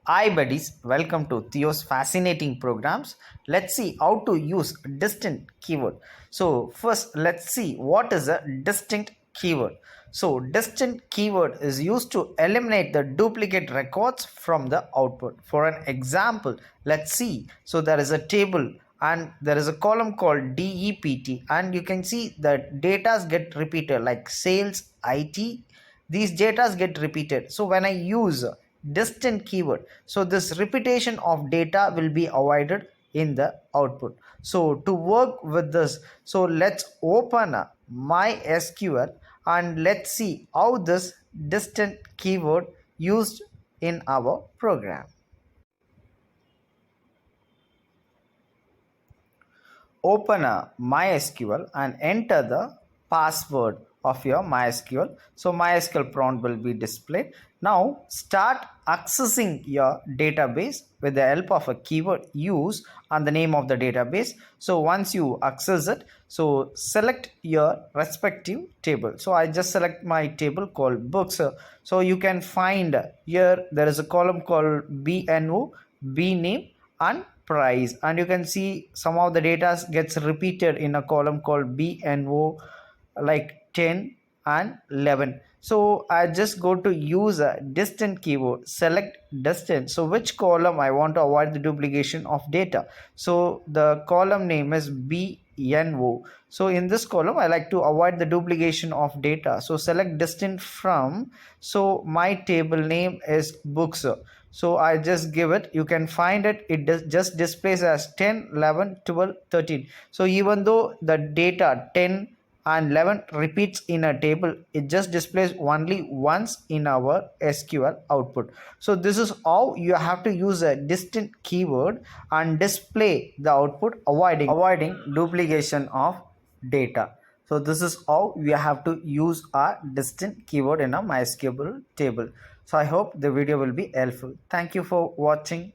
Hi buddies, welcome to Theo's fascinating programs. Let's see how to use distinct keyword. So first let's see what is a distinct keyword. So distinct keyword is used to eliminate the duplicate records from the output. For an example, let's see. So there is a table and there is a column called DEPT and you can see that data get repeated like sales, IT. These data get repeated. So when I use distinct keyword, so this repetition of data will be avoided in the output. So to work with this, so let's open MySQL and let's see how this distinct keyword used in our program. Open a MySQL and enter the password of your MySQL. So MySQL prompt will be displayed. Now start accessing your database with the help of a keyword use and the name of the database. So once you access it, so select your respective table. So I just select my table called books. So you can find here there is a column called BNO, B name and price, and you can see some of the data gets repeated in a column called BNO like 10 and 11. So I just go to use a distant keyword, select distant. So which column I want to avoid the duplication of data, so the column name is BNO. So in this column I like to avoid the duplication of data, so select distant from. So my table name is books. So I just give it, you can find it, just displays as 10, 11, 12, 13. So even though the data 10 and 11 repeats in a table, it just displays only once in our SQL output. So this is how you have to use a distinct keyword and display the output, avoiding duplication of data. So this is how we have to use our distinct keyword in a MySQL table. So I hope the video will be helpful. Thank you for watching.